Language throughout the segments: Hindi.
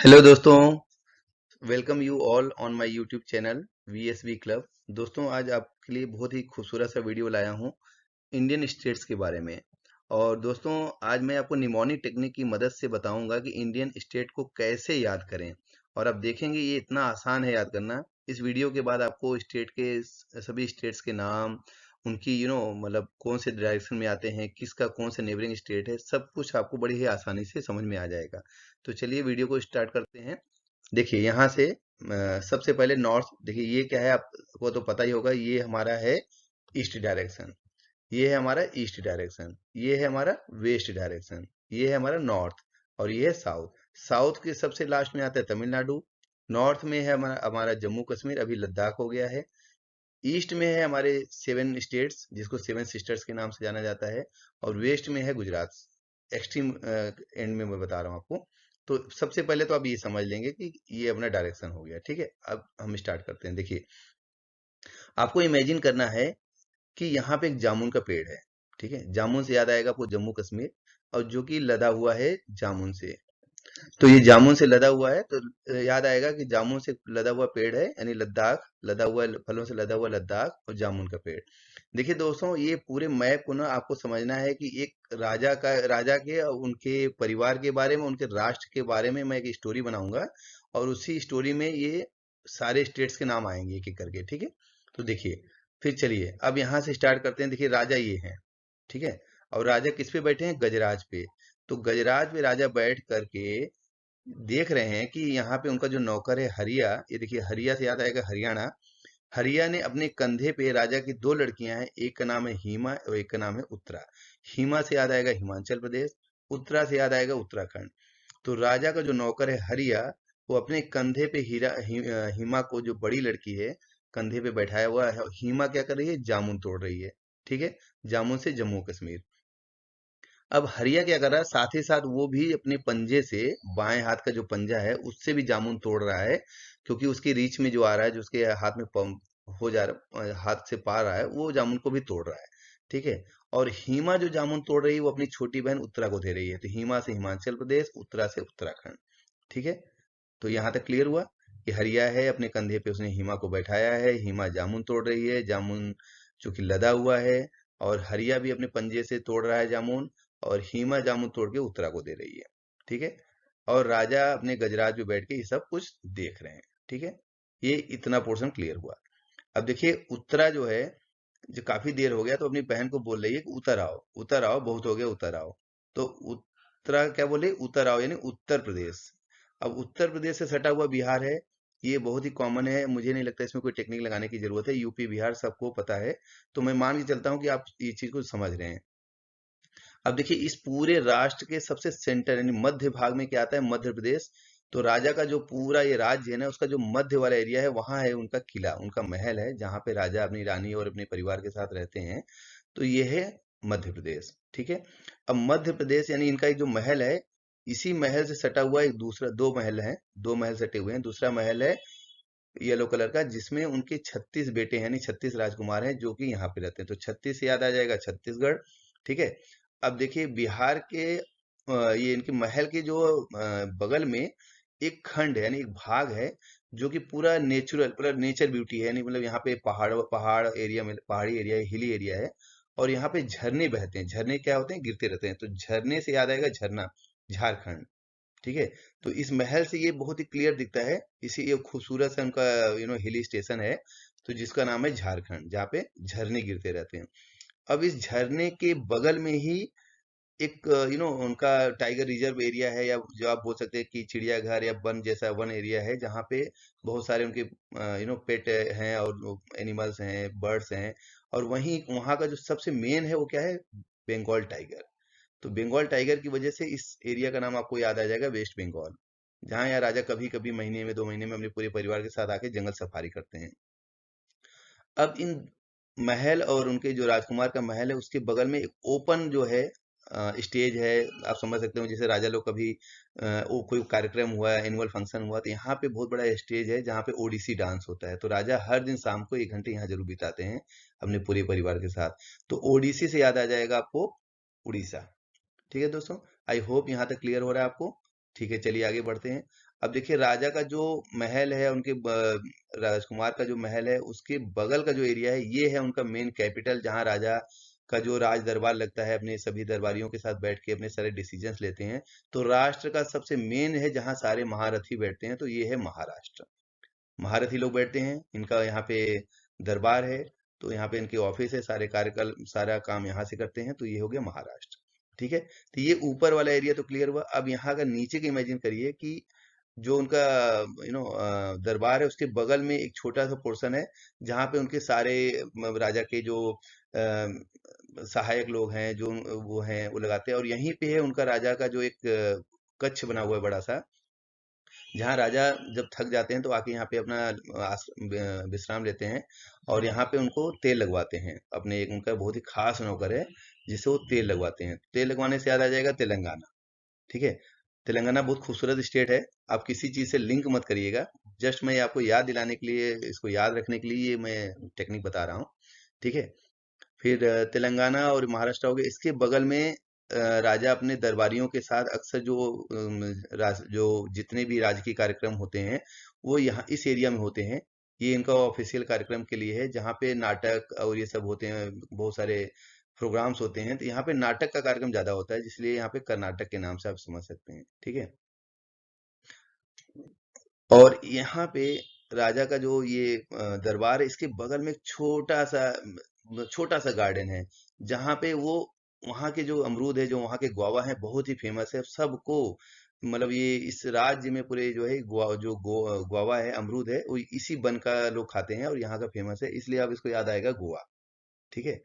हेलो दोस्तों, welcome you all on my YouTube channel VSB club. दोस्तों, आज आपके लिए बहुत ही खूबसूरत सा वीडियो लाया हूँ इंडियन स्टेट्स के बारे में। और दोस्तों, आज मैं आपको निमोनिक टेक्निक की मदद से बताऊंगा कि इंडियन स्टेट को कैसे याद करें। और आप देखेंगे ये इतना आसान है याद करना। इस वीडियो के बाद आपको स्टेट के सभी स्टेट्स के नाम, उनकी मतलब कौन से डायरेक्शन में आते हैं, किसका कौन सा नेबरिंग स्टेट है, सब कुछ आपको बड़ी ही आसानी से समझ में आ जाएगा। तो चलिए वीडियो को स्टार्ट करते हैं। देखिए यहाँ से सबसे पहले नॉर्थ। देखिए ये क्या है, आपको तो पता ही होगा, ये हमारा है ईस्ट डायरेक्शन, ये है हमारा ईस्ट डायरेक्शन, ये है हमारा वेस्ट डायरेक्शन, ये है हमारा नॉर्थ, और ये है साउथ। साउथ के सबसे लास्ट में आता है तमिलनाडु। नॉर्थ में है हमारा हमारा जम्मू कश्मीर, अभी लद्दाख हो गया है। ईस्ट में है हमारे सेवन स्टेट्स, जिसको सेवन सिस्टर्स के नाम से जाना जाता है। और वेस्ट में है गुजरात। एक्सट्रीम एंड में मैं बता रहा हूँ आपको। तो सबसे पहले तो आप ये समझ लेंगे कि ये अपना डायरेक्शन हो गया, ठीक है। अब हम स्टार्ट करते हैं। देखिए, आपको इमेजिन करना है कि यहाँ पे एक जामुन का पेड़ है, ठीक है। जामुन से याद आएगा आपको जम्मू कश्मीर, और जो कि लदा हुआ है जामुन से। तो ये जामुन से लदा हुआ है, तो याद आएगा कि जामुन से लदा हुआ पेड़ है, यानी लद्दाख, लदा हुआ फलों से लदा हुआ लद्दाख और जामुन का पेड़। देखिए दोस्तों, ये पूरे मैप को ना आपको समझना है कि एक राजा के और उनके परिवार के बारे में, उनके राष्ट्र के बारे में मैं एक स्टोरी बनाऊंगा। और उसी स्टोरी में ये सारे स्टेट्स के नाम आएंगे एक एक करके, ठीक है। तो देखिए, फिर चलिए अब यहाँ से स्टार्ट करते हैं। देखिए राजा ये हैं, ठीक है। और राजा किस पे बैठे हैं? गजराज पे। तो गजराज पे राजा बैठ करके देख रहे हैं कि यहाँ पे उनका जो नौकर है हरिया, ये देखिए हरिया से याद आएगा हरियाणा। हरिया ने अपने कंधे पे, राजा की दो लड़कियां हैं, एक का नाम है हिमा और एक का नाम है उत्तरा। हिमा से याद आएगा हिमाचल प्रदेश, उत्तरा से याद आएगा उत्तराखंड। तो राजा का जो नौकर है हरिया, वो अपने कंधे पे हिमा को, जो बड़ी लड़की है, कंधे पे बैठाया हुआ है। हिमा क्या कर रही है? जामुन तोड़ रही है, ठीक है। जामुन से जम्मू कश्मीर। अब हरिया क्या कर रहा है? साथ ही साथ वो भी अपने पंजे से, बाएं हाथ का जो पंजा है उससे भी जामुन तोड़ रहा है, क्योंकि उसकी रीच में जो आ रहा है, जो उसके हाथ में पंप हो जा रहा, हाथ से पा रहा है, वो जामुन को भी तोड़ रहा है, ठीक है। और हिमा जो जामुन तोड़ रही है, वो अपनी छोटी बहन उत्तरा को दे रही है। तो हिमा से हिमाचल प्रदेश, उत्तरा से उत्तराखंड, ठीक है। तो यहाँ तक क्लियर हुआ कि हरिया है, अपने कंधे पे उसने हिमा को बैठाया है, हिमा जामुन तोड़ रही है, जामुन चूंकि लदा हुआ है। और हरिया भी अपने पंजे से तोड़ रहा है जामुन, और हिमा जामुन तोड़ के उत्तरा को दे रही है, ठीक है। और राजा अपने गजराज पे बैठ के ये सब कुछ देख रहे हैं, ठीक है। ये इतना पोर्शन क्लियर हुआ। अब देखिए उत्तरा जो है, जो काफी देर हो गया, तो अपनी बहन को बोल रही है कि उतर आओ, बहुत हो गया, उतर आओ। तो उत्तरा क्या बोले? उतर आओ, यानी उत्तर प्रदेश। अब उत्तर प्रदेश से सटा हुआ बिहार है। ये बहुत ही कॉमन है, मुझे नहीं लगता इसमें कोई टेक्निक लगाने की जरूरत है, यूपी बिहार सबको पता है। तो मैं मान के चलता हूँ कि आप ये चीज को समझ रहे हैं। अब देखिए, इस पूरे राष्ट्र के सबसे सेंटर यानी मध्य भाग में क्या आता है? मध्य प्रदेश। तो राजा का जो पूरा ये राज्य है ना, उसका जो मध्य वाला एरिया है, वहां है उनका किला, उनका महल है, जहां पे राजा अपनी रानी और अपने परिवार के साथ रहते हैं। तो ये है मध्य प्रदेश, ठीक है। अब मध्य प्रदेश यानी इनका एक जो महल है, इसी महल से सटा हुआ एक दूसरा, दो महल हैं, दो महल सटे हुए हैं। दूसरा महल है येलो कलर का, जिसमें उनके 36 बेटे हैं, यानी 36 राजकुमार हैं, जो कि यहाँ पे रहते हैं। तो 36 से याद आ जाएगा छत्तीसगढ़, ठीक है। अब देखिए बिहार के ये इनके महल के जो बगल में एक खंड है, यानी एक भाग है, जो कि पूरा नेचुरल, पूरा नेचर ब्यूटी है, यानी मतलब यहाँ पे पहाड़ पहाड़ एरिया में, पहाड़ी एरिया है, हिली एरिया है। और यहाँ पे झरने बहते हैं। झरने क्या होते हैं? गिरते रहते हैं। तो झरने से याद आएगा झरना, झारखंड, ठीक है। तो इस महल से ये बहुत ही क्लियर दिखता है। इसी ये खूबसूरत सा उनका हिली स्टेशन है, तो जिसका नाम है झारखंड, जहाँ पे झरने गिरते रहते हैं। अब इस झरने के बगल में ही एक उनका टाइगर रिजर्व एरिया है, या जो आप बोल सकते हैं कि चिड़ियाघर या वन जैसा वन एरिया है, जहाँ पे बहुत सारे उनके पेट हैं और एनिमल्स हैं, बर्ड्स हैं। और वहीं वहाँ का जो सबसे मेन है वो क्या है? बंगाल टाइगर। तो बंगाल टाइगर की वजह से इस एरिया का नाम आपको याद आ जाएगा वेस्ट बंगाल, जहाँ यहाँ राजा कभी कभी महीने में, 2 महीने में अपने पूरे परिवार के साथ आके जंगल सफारी करते हैं। अब इन महल और उनके जो राजकुमार का महल है, उसके बगल में एक ओपन जो है स्टेज है। आप समझ सकते हो, जैसे राजा लोग कभी वो कोई कार्यक्रम हुआ, एनुअल फंक्शन हुआ, तो यहाँ पे बहुत बड़ा स्टेज है, जहाँ पे ओडिसी डांस होता है। तो राजा हर दिन शाम को 1 घंटे यहाँ जरूर बिताते हैं अपने पूरे परिवार के साथ। तो ओडिसी से याद आ जाएगा आपको उड़ीसा, ठीक है दोस्तों। आई होप यहाँ तक क्लियर हो रहा है आपको। ठीक है, चलिए आगे बढ़ते हैं। अब देखिए राजा का जो महल है, उनके राजकुमार का जो महल है, उसके बगल का जो एरिया है, ये है उनका मेन कैपिटल, जहाँ राजा का जो राज दरबार लगता है, अपने सभी दरबारियों के साथ बैठ के अपने सारे डिसीजंस लेते हैं। तो राष्ट्र का सबसे मेन है जहाँ सारे महारथी बैठते हैं, तो ये है महाराष्ट्र। महारथी लोग बैठते हैं, इनका यहाँ पे दरबार है, तो यहाँ पे इनके ऑफिस है, सारे कार्यकाल सारा काम यहाँ से करते हैं, तो ये हो गया महाराष्ट्र। ठीक है, तो ये ऊपर वाला एरिया तो क्लियर हुआ। अब यहाँ का नीचे का इमेजिन करिए कि जो उनका दरबार है, उसके बगल में एक छोटा सा पोर्शन है, जहाँ पे उनके सारे राजा के जो सहायक लोग हैं, जो वो हैं, वो लगाते हैं। और यहीं पे है उनका राजा का जो एक कक्ष बना हुआ है बड़ा सा, जहाँ राजा जब थक जाते हैं तो आके यहाँ पे अपना विश्राम लेते हैं, और यहाँ पे उनको तेल लगवाते हैं। अपने एक उनका बहुत ही खास नौकर है, जिसे वो तेल लगवाते हैं। तेल लगवाने से याद आ जाएगा तेलंगाना। ठीक है, तेलंगाना बहुत खूबसूरत स्टेट है। आप किसी चीज से लिंक मत करिएगा, जस्ट मैं आपको याद दिलाने के लिए, इसको याद रखने के लिए ये मैं टेक्निक बता रहा हूँ। ठीक है, फिर तेलंगाना और महाराष्ट्र हो गए। इसके बगल में राजा अपने दरबारियों के साथ अक्सर जो जो जितने भी राजकीय कार्यक्रम होते हैं, वो यहाँ इस एरिया में होते हैं। ये इनका ऑफिशियल कार्यक्रम के लिए है, जहाँ पे नाटक और ये सब होते हैं, बहुत सारे प्रोग्राम्स होते हैं। तो यहाँ पे नाटक का कार्यक्रम ज्यादा होता है, इसलिए यहाँ पे कर्नाटक के नाम से आप समझ सकते हैं। ठीक है, और यहाँ पे राजा का जो ये दरबार है, इसके बगल में एक छोटा सा गार्डन है, जहाँ पे वो वहाँ के जो अमरूद है, जो वहाँ के गुआवा है, बहुत ही फेमस है सबको। मतलब ये इस राज्य में पूरे जो है गुआवा है, अमरूद है, वो इसी वन का लोग खाते हैं, और यहाँ का फेमस है, इसलिए आप इसको याद आएगा गोवा। ठीक है,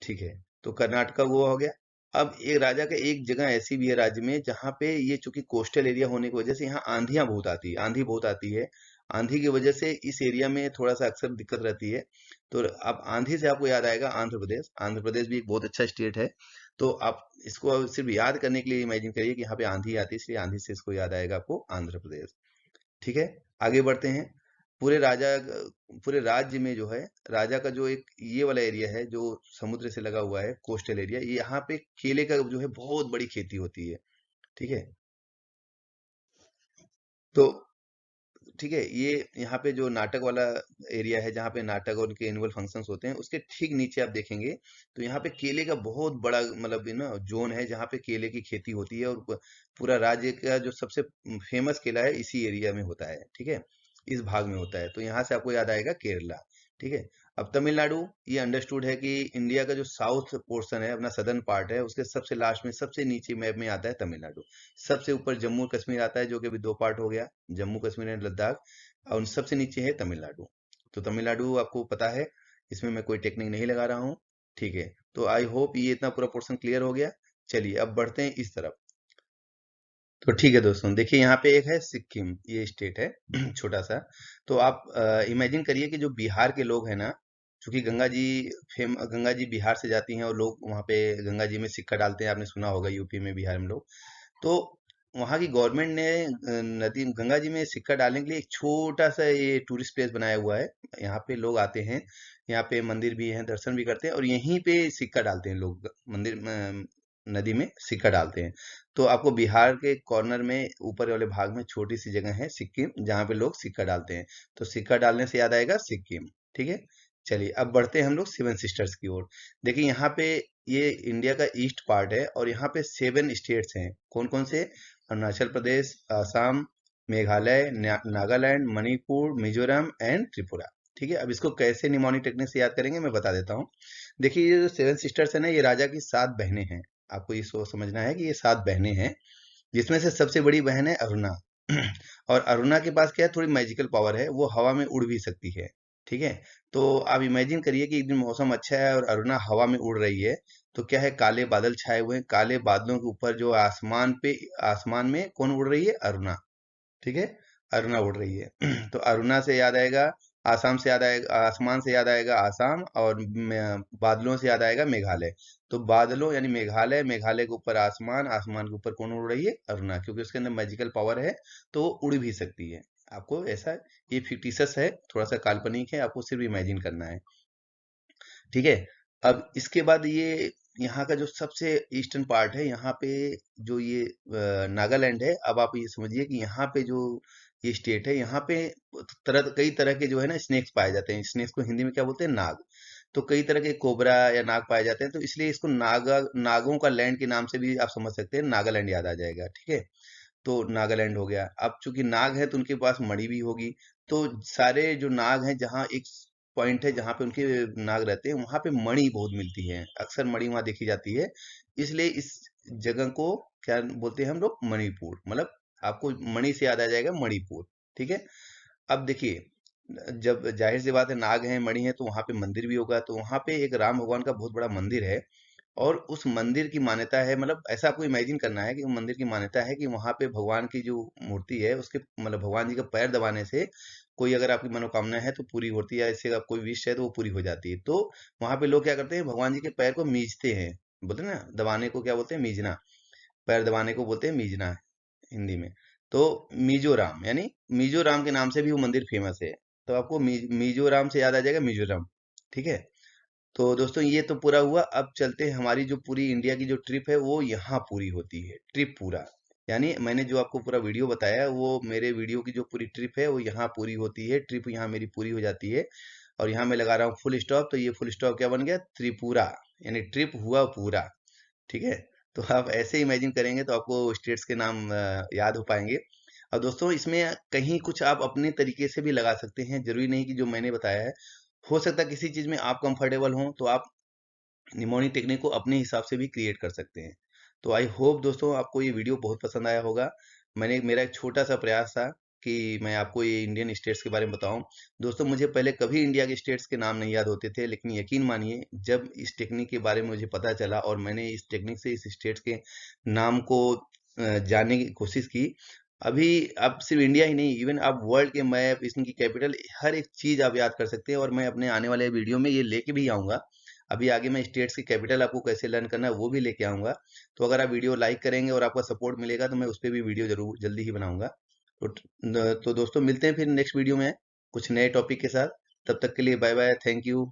ठीक है, तो कर्नाटका वो हो गया। अब एक राजा का एक जगह ऐसी भी है राज्य में, जहाँ पे ये चूंकि कोस्टल एरिया होने की वजह से यहाँ आंधियां बहुत आती है, आंधी बहुत आती है। आंधी की वजह से इस एरिया में थोड़ा सा अक्सर दिक्कत रहती है। तो अब आंधी से आपको याद आएगा आंध्र प्रदेश। आंध्र प्रदेश भी एक बहुत अच्छा स्टेट है। तो आप इसको सिर्फ याद करने के लिए इमेजिन करिए कि यहाँ पे आंधी आती है, इसलिए आंधी से इसको याद आएगा आपको आंध्र प्रदेश। ठीक है, आगे बढ़ते हैं। पूरे राजा पूरे राज्य में जो है, राजा का जो एक ये वाला एरिया है, जो समुद्र से लगा हुआ है, कोस्टल एरिया, ये यहाँ पे केले का जो है बहुत बड़ी खेती होती है। ठीक है, तो ठीक है, ये यहाँ पे जो नाटक वाला एरिया है, जहाँ पे नाटक और उनके एनुअल फंक्शंस होते हैं, उसके ठीक नीचे आप देखेंगे तो यहाँ पे केले का बहुत बड़ा मतलब जोन है, जहाँ पे केले की खेती होती है। और पूरा राज्य का जो सबसे फेमस केला है, इसी एरिया में होता है। ठीक है, इस भाग में होता है, तो यहाँ से आपको याद आएगा केरला। ठीक है, अब तमिलनाडु, ये अंडरस्टूड है कि इंडिया का जो साउथ पोर्शन है, अपना सदर्न पार्ट है, उसके सबसे लास्ट में सबसे नीचे मैप में आता है तमिलनाडु। सबसे ऊपर जम्मू कश्मीर आता है, जो कि अभी दो पार्ट हो गया, जम्मू कश्मीर एंड लद्दाख। और उन सबसे नीचे है तमिलनाडु। तो तमिलनाडु आपको पता है, इसमें मैं कोई टेक्निक नहीं लगा रहा हूँ। ठीक है, तो आई होप ये इतना पूरा पोर्शन क्लियर हो गया। चलिए अब बढ़ते हैं इस तरफ। तो ठीक है दोस्तों, देखिए यहाँ पे एक है सिक्किम, ये स्टेट है छोटा सा। तो आप इमेजिन करिए कि जो बिहार के लोग हैं ना, चूंकि गंगा जी बिहार से जाती हैं, और लोग वहाँ पे गंगा जी में सिक्का डालते हैं, आपने सुना होगा, यूपी में बिहार में लोग। तो वहाँ की गवर्नमेंट ने नदी गंगा जी में सिक्का डालने के लिए एक छोटा सा ये टूरिस्ट प्लेस बनाया हुआ है। यहाँ पे लोग आते हैं, यहाँ पे मंदिर भी है, दर्शन भी करते हैं, और यहीं पे सिक्का डालते हैं लोग, नदी में सिक्का डालते हैं। तो आपको बिहार के कॉर्नर में ऊपर वाले भाग में छोटी सी जगह है सिक्किम, जहाँ पे लोग सिक्का डालते हैं। तो सिक्का डालने से याद आएगा सिक्किम। ठीक है, चलिए अब बढ़ते हैं हम लोग सेवन सिस्टर्स की ओर। देखिए यहाँ पे ये इंडिया का ईस्ट पार्ट है, और यहाँ पे 7 स्टेट्स हैं। कौन कौन से? अरुणाचल प्रदेश, असम, मेघालय, नागालैंड, मणिपुर, मिजोरम एंड त्रिपुरा। ठीक है, अब इसको कैसे निमोनिक टेक्निक से याद करेंगे, मैं बता देता हूँ। देखिए ये जो 7 सिस्टर्स है ना, ये राजा की 7 बहनें हैं। आपको ये सोच समझना है कि ये 7 बहनें हैं, जिसमें से सबसे बड़ी बहन है अरुणा। और अरुणा के पास क्या है, थोड़ी मैजिकल पावर है, वो हवा में उड़ भी सकती है। ठीक है, तो आप इमेजिन करिए कि एक दिन मौसम अच्छा है और अरुणा हवा में उड़ रही है। तो क्या है, काले बादल छाए हुए हैं, काले बादलों के ऊपर जो आसमान में कौन उड़ रही है? अरुणा। ठीक है, अरुणा उड़ रही है। तो अरुणा से याद आएगा, आसाम से याद आएगा, आसमान से याद आएगा आसाम, और बादलों से याद आएगा मेघालय। तो बादलों यानी मेघालय, मेघालय के ऊपर आसमान, आसमान के ऊपर कौन उड़ रही है? अरुणा, क्योंकि उसके अंदर मैजिकल पावर है, तो वो उड़ भी सकती है। आपको ऐसा, ये फिक्टिशियस है, थोड़ा सा काल्पनिक है, आपको सिर्फ इमेजिन करना है। ठीक है, अब इसके बाद ये यहाँ का जो सबसे ईस्टर्न पार्ट है, यहाँ पे जो ये नागालैंड है, अब आप ये समझिए कि यहाँ पे जो ये स्टेट है, यहाँ पे कई तरह के जो है ना स्नेक्स पाए जाते हैं। स्नेक्स को हिंदी में क्या बोलते हैं? नाग। तो कई तरह के कोबरा या नाग पाए जाते हैं, तो इसलिए इसको नागों का लैंड के नाम से भी आप समझ सकते हैं, नागालैंड याद आ जाएगा। ठीक है, तो नागालैंड हो गया। अब चूंकि नाग है तो उनके पास मणि भी होगी। तो सारे जो नाग हैं, जहाँ एक पॉइंट है जहाँ पे उनके नाग रहते हैं, वहां पे मणि बहुत मिलती है, अक्सर मणि वहां देखी जाती है। इसलिए इस जगह को क्या बोलते हैं हम लोग? मणिपुर। मतलब आपको मणि से याद आ जाएगा मणिपुर। ठीक है, अब देखिए, जब जाहिर सी बात है नाग है मणि है तो वहां पे मंदिर भी होगा। तो वहां पे एक राम भगवान का बहुत बड़ा मंदिर है, और उस मंदिर की मान्यता है, मतलब ऐसा आपको इमेजिन करना है कि उस मंदिर की मान्यता है कि वहां पे भगवान की जो मूर्ति है उसके मतलब भगवान जी का पैर दबाने से कोई अगर आपकी मनोकामना है तो पूरी होती है, या इससे आप कोई विश है तो वो पूरी हो जाती है। तो वहां पे लोग क्या करते हैं? भगवान जी के पैर को मीजते हैं। बोलते हैं ना, दबाने को क्या बोलते हैं? मीजना। पैर दबाने को बोलते हैं मीजना हिंदी में। तो मिजोराम, यानी मिजोराम के नाम से भी वो मंदिर फेमस है। तो आपको मिजोराम से याद आ जाएगा मिजोरम। ठीक है, तो दोस्तों ये तो पूरा हुआ। अब चलते हैं, हमारी जो पूरी इंडिया की जो ट्रिप है वो यहाँ पूरी होती है। ट्रिप पूरा, यानी मैंने जो आपको पूरा वीडियो बताया है, वो मेरे वीडियो की जो पूरी ट्रिप है वो यहाँ पूरी होती है। ट्रिप यहाँ मेरी पूरी हो जाती है, और यहाँ मैं लगा रहा हूँ फुल स्टॉप। तो ये फुल स्टॉप क्या बन गया? त्रिपुरा, यानी ट्रिप हुआ पूरा। ठीक है, तो आप ऐसे इमेजिन करेंगे तो आपको स्टेट्स के नाम याद हो पाएंगे। और दोस्तों इसमें कहीं कुछ आप अपने तरीके से भी लगा सकते हैं, जरूरी नहीं कि जो मैंने बताया है। हो सकता है किसी चीज में आप कंफर्टेबल हो तो आप निमोनिक टेक्निक को अपने हिसाब से भी क्रिएट कर सकते हैं। तो आई होप दोस्तों आपको ये वीडियो बहुत पसंद आया होगा। मेरा एक छोटा सा प्रयास था कि मैं आपको ये इंडियन स्टेट्स के बारे में बताऊं। दोस्तों मुझे पहले कभी इंडिया के स्टेट्स के नाम नहीं याद होते थे, लेकिन यकीन मानिए जब इस टेक्निक के बारे में मुझे पता चला और मैंने इस टेक्निक से इस स्टेट्स के नाम को जानने की कोशिश की, अभी आप सिर्फ इंडिया ही नहीं, इवन आप वर्ल्ड के मैप, इनकी कैपिटल, हर एक चीज आप याद कर सकते हैं। और मैं अपने आने वाले वीडियो में ये लेके भी आऊंगा। अभी आगे मैं स्टेट्स की कैपिटल आपको कैसे लर्न करना है वो भी लेके आऊंगा। तो अगर आप वीडियो लाइक करेंगे और आपका सपोर्ट मिलेगा तो मैं उस पर भी वीडियो जरूर जल्दी ही बनाऊंगा। तो दोस्तों मिलते हैं फिर नेक्स्ट वीडियो में कुछ नए टॉपिक के साथ। तब तक के लिए बाय बाय, थैंक यू।